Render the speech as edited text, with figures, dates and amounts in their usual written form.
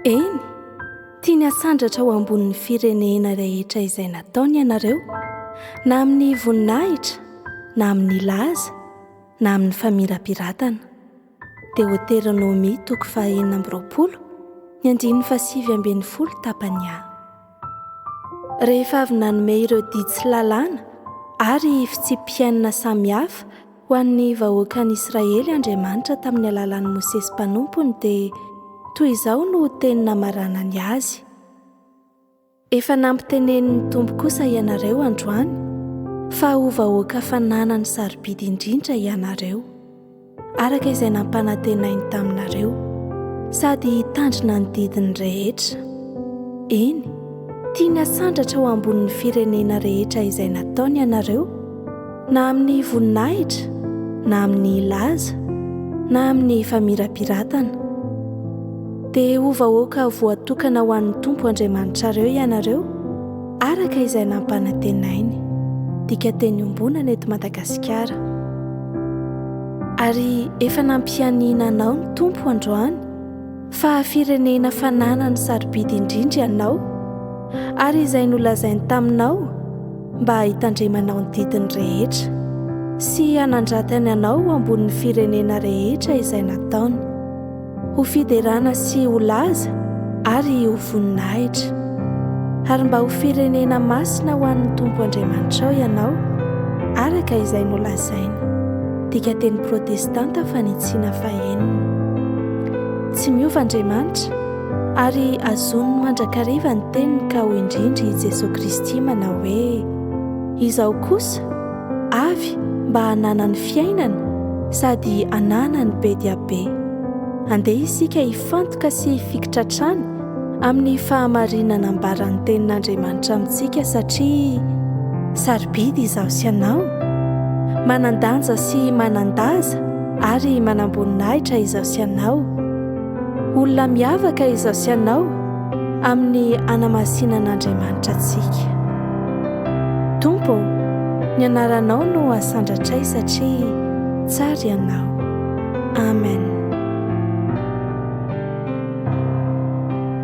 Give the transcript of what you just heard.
Eny, tiany asandratra ho ambonin'ny firenena rehetra izay nataony ianareo, na amin'ny voninahitra, na amin'ny laza, na amin'ny famirapiratana. Deuteronomia 4:20, 9:7 tapany A. Rehefa avy nanome ireo didy tsy lalàna ary fitsipiainana samihafa ho an'ny vahoakan'i Israely Andriamanitra tamin'ny alalan'i Mosesy mpanompony dia toy izao no teny namaranany azy. Efa nampitenenin'ny Tompo kosa ianareo androany fa ho vahoaka fananany sarobidy indrindra ianareo, araka izay nampanantenainy taminareo, sady hitandrina ny didiny rehetra. Eny, tiany asandratra ho ambonin'ny firenena rehetra izay nataony ianareo, na amin'ny voninahitra, na amin'ny laza, na amin'ny famirapiratana. Dia ho vahoaka voatokana ho an'ny Tompo Andriamanitrareo ianareo, araka izay nampanantenainy. Dika teny ombonana eto Madagasikara. Ary efa nampianinanao ny Tompo androany fa firenena fananany sarobidy indrindra ianao, ary izay nolazainy taminao mba hitandremanao ny didiny rehetra sy hanandratany anao ambonin'ny firenena rehetra izay nataony, ho fiderana sy ho laza ary ho voninahitra, ary mba ho firenena masina ho an'ny Tompo Andriamanitrao ianao, araka izay nolazainy. Dika teny protestanta fanitsiana fahenina. Tsy miova Andriamanitra, ary azony mandrakariva ny teniny ka ho indrindra i Jesosy Kristy manao hoe: izao kosa avy mba hananany fiainana sady hananany be dia be. Andeha isika hifantoka sy hifikitra hatrany amin'ny fahamarinana ambaran'ny tenin'Andriamanitra amintsika, satria sarobidy izaho sy ianao, manandanja sy manandaza ary manamboninahitra izaho sy ianao, olona miavaka izaho sy ianao amin'ny hanamasinan'Andriamanitra antsika. Tompo, ny anaranao no asandratray satria tsara ianao. Amen.